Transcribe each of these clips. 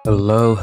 Hello.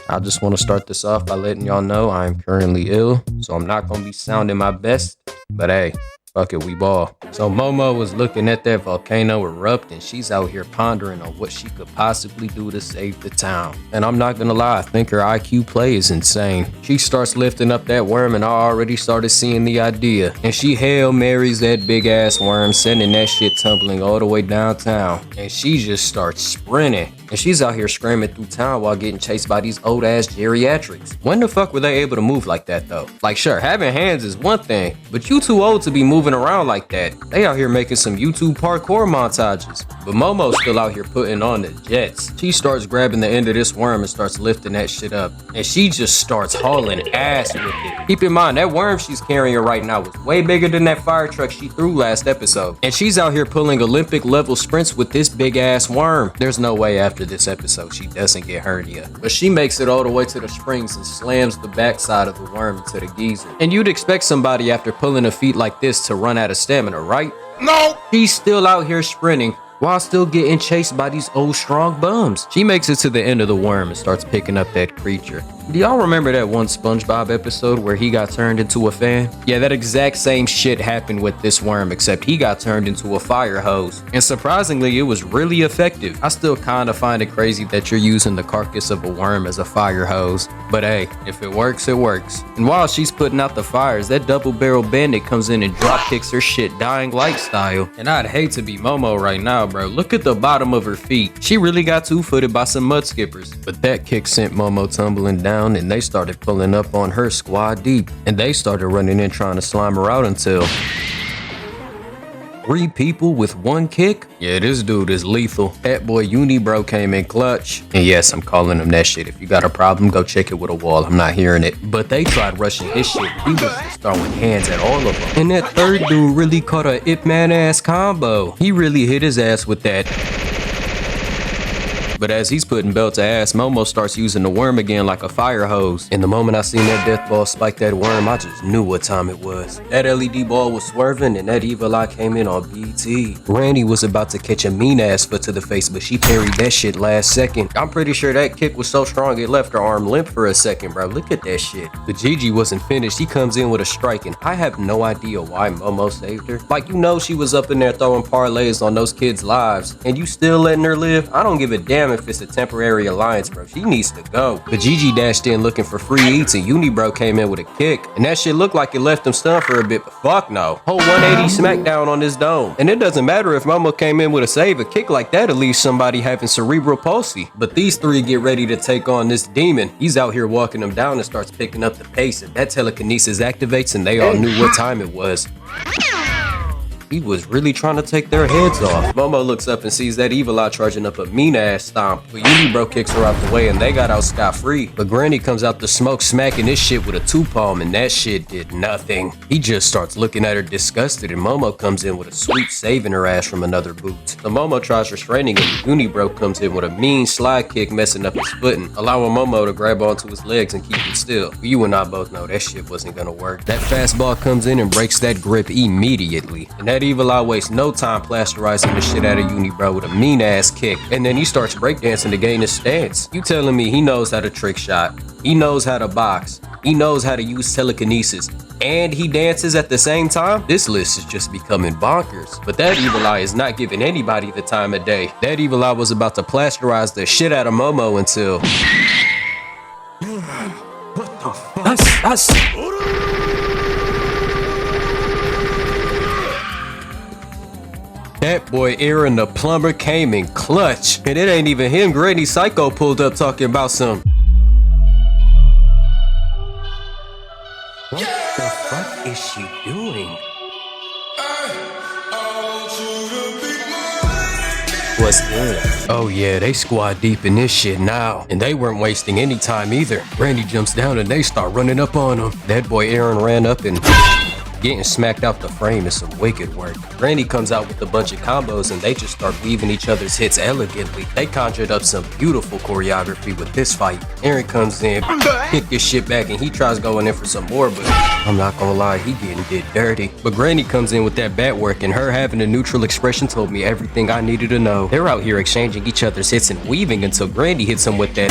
I just want to start this off by letting y'all know I am currently ill, so I'm not going to be sounding my best, but hey, fuck it, we ball. So Momo was looking at that volcano erupt and she's out here pondering on what she could possibly do to save the town. And I'm not gonna lie, I think her IQ play is insane. She starts lifting up that worm and I already started seeing the idea. And she Hail Marys that big ass worm, sending that shit tumbling all the way downtown. And she just starts sprinting. And she's out here screaming through town while getting chased by these old ass geriatrics. When the fuck were they able to move like that though? Like sure, having hands is one thing, but you too old to be moving around like that. They out here making some YouTube parkour montages. But Momo's still out here putting on the jets. She starts grabbing the end of this worm and starts lifting that shit up. And she just starts hauling ass with it. Keep in mind, that worm she's carrying right now was way bigger than that fire truck she threw last episode. And she's out here pulling Olympic level sprints with this big ass worm. There's no way after this episode she doesn't get hernia. But she makes it all the way to the springs and slams the backside of the worm into the geyser. And you'd expect somebody after pulling a feat like this to run out of stamina, right? No! She's still out here sprinting while still getting chased by these old strong bums. She makes it to the end of the worm and starts picking up that creature. Do y'all remember that one SpongeBob episode where he got turned into a fan? Yeah, that exact same shit happened with this worm, except he got turned into a fire hose. And surprisingly, it was really effective. I still kinda find it crazy that you're using the carcass of a worm as a fire hose. But hey, if it works, it works. And while she's putting out the fires, that double-barrel bandit comes in and drop kicks her shit Dying Light style. And I'd hate to be Momo right now, bro. Look at the bottom of her feet. She really got two-footed by some mud skippers. But that kick sent Momo tumbling down and they started pulling up on her squad deep. And they started running in trying to slime her out until 3 people with 1 kick? Yeah, this dude is lethal. That boy Unibro came in clutch. And yes, I'm calling him that shit. If you got a problem, go check it with a wall. I'm not hearing it. But they tried rushing his shit. He was just throwing hands at all of them. And that third dude really caught a Ip Man ass combo. He really hit his ass with that. But as he's putting belt to ass, Momo starts using the worm again like a fire hose. And the moment I seen that death ball spike that worm, I just knew what time it was. That LED ball was swerving and that evil eye came in on BT. Randy was about to catch a mean ass foot to the face, but she parried that shit last second. I'm pretty sure that kick was so strong it left her arm limp for a second, bro. Look at that shit. But Gigi wasn't finished. He comes in with a strike and I have no idea why Momo saved her. Like, you know she was up in there throwing parlays on those kids' lives and you still letting her live? I don't give a damn if it's a temporary alliance, bro. She needs to go. But Gigi dashed in looking for free eats and Unibro came in with a kick. And that shit looked like it left him stunned for a bit, but fuck no. Whole 180 smackdown on this dome. And it doesn't matter if Momo came in with a save, a kick like that will leave somebody having cerebral palsy. But these 3 get ready to take on this demon. He's out here walking them down and starts picking up the pace. And that telekinesis activates and they all knew what time it was. He was really trying to take their heads off. Momo looks up and sees that evil eye charging up a mean ass stomp. But Unibro kicks her out the way and they got out scot-free. But Granny comes out the smoke smacking this shit with a 2-palm and that shit did nothing. He just starts looking at her disgusted and Momo comes in with a sweep saving her ass from another boot. So Momo tries restraining him and Unibro comes in with a mean slide kick messing up his footing, allowing Momo to grab onto his legs and keep him still. But you and I both know that shit wasn't gonna work. That fastball comes in and breaks that grip immediately. And that evil eye wastes no time plasterizing the shit out of Unibro with a mean ass kick. And then he starts breakdancing to gain his stance. You telling me he knows how to trick shot, he knows how to box, he knows how to use telekinesis, and he dances at the same time? This list is just becoming bonkers. But that evil eye is not giving anybody the time of day. That evil eye was about to plasterize the shit out of Momo until what the fuck? That's that boy Aaron the plumber came in clutch. And it ain't even him. Granny Psycho pulled up talking about some. What the fuck is she doing? What's good? Oh yeah, they squad deep in this shit now. And they weren't wasting any time either. Randy jumps down and they start running up on him. That boy Aaron ran up and getting smacked out the frame is some wicked work. Granny comes out with a bunch of combos and they just start weaving each other's hits elegantly. They conjured up some beautiful choreography with this fight. Aaron comes in, kick his shit back, and he tries going in for some more, but I'm not gonna lie, he getting did dirty. But Granny comes in with that bat work, and her having a neutral expression told me everything I needed to know. They're out here exchanging each other's hits and weaving until Granny hits him with that.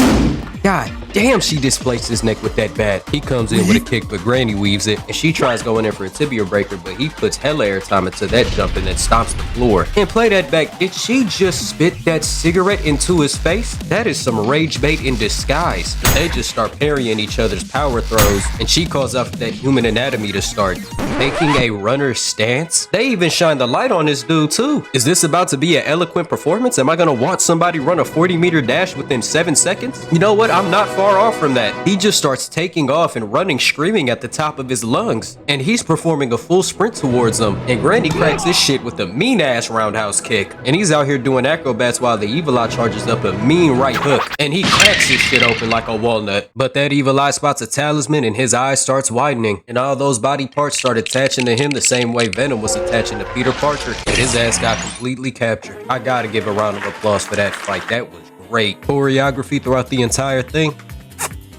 God damn, she displaced his neck with that bat. He comes in with a kick, but Granny weaves it, and she tries going in for a tibia breaker, but he puts hella airtime into that jump and then stomps the floor. And play that back, did she just spit that cigarette into his face? That is some rage bait in disguise. They just start parrying each other's power throws, and she calls out for that human anatomy to start making a runner stance. They even shine the light on this dude too. Is this about to be an eloquent performance? Am I gonna watch somebody run a 40-meter dash within 7 seconds? You know what? I'm not far off from that. He just starts taking off and running, screaming at the top of his lungs, and he's performing a full sprint towards him, and Granny cracks this shit with a mean ass roundhouse kick, and he's out here doing acrobats while the Evil Eye charges up a mean right hook, and he cracks his shit open like a walnut. But that Evil Eye spots a talisman and his eye starts widening, and all those body parts start attaching to him the same way Venom was attaching to Peter Parker, and his ass got completely captured. I gotta give a round of applause for that fight. That was great. Choreography throughout the entire thing,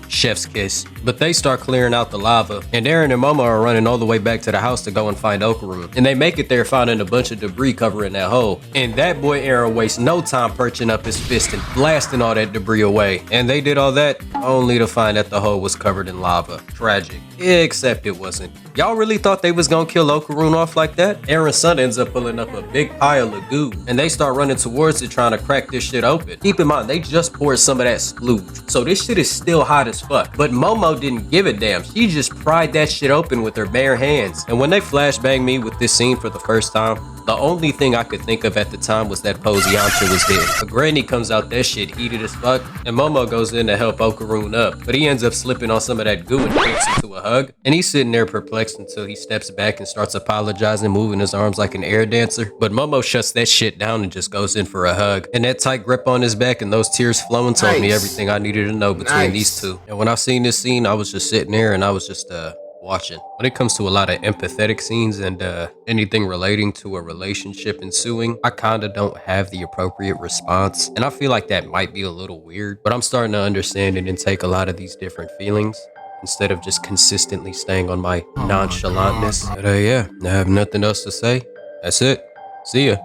chef's kiss. But they start clearing out the lava, and Aaron and Momo are running all the way back to the house to go and find Okaru. And they make it there finding a bunch of debris covering that hole. And that boy Aaron wastes no time perching up his fist and blasting all that debris away. And they did all that only to find that the hole was covered in lava. Tragic. Except it wasn't. Y'all really thought they was gonna kill Okaru off like that? Aaron's son ends up pulling up a big pile of goo, and they start running towards it trying to crack this shit open. Keep in mind, they just poured some of that splooge, so this shit is still hot as fuck. But Momo didn't give a damn. She just pried that shit open with her bare hands. And when they flashbang me with this scene for the first time, the only thing I could think of at the time was that pose Yamcha was hitting. But Granny comes out that shit heated as fuck, and Momo goes in to help Okaru up, but he ends up slipping on some of that goo and trips into a hug. And he's sitting there perplexed until he steps back and starts apologizing, moving his arms like an air dancer. But Momo shuts that shit down and just goes in for a hug. And that tight grip on his back and those tears flowing told me everything I needed to know between these two. And when I seen this scene, I was just sitting there and I was just watching. When it comes to a lot of empathetic scenes and anything relating to a relationship ensuing, I kinda don't have the appropriate response. And I feel like that might be a little weird, but I'm starting to understand it and take a lot of these different feelings instead of just consistently staying on my nonchalantness. But yeah, I have nothing else to say. That's it. See ya.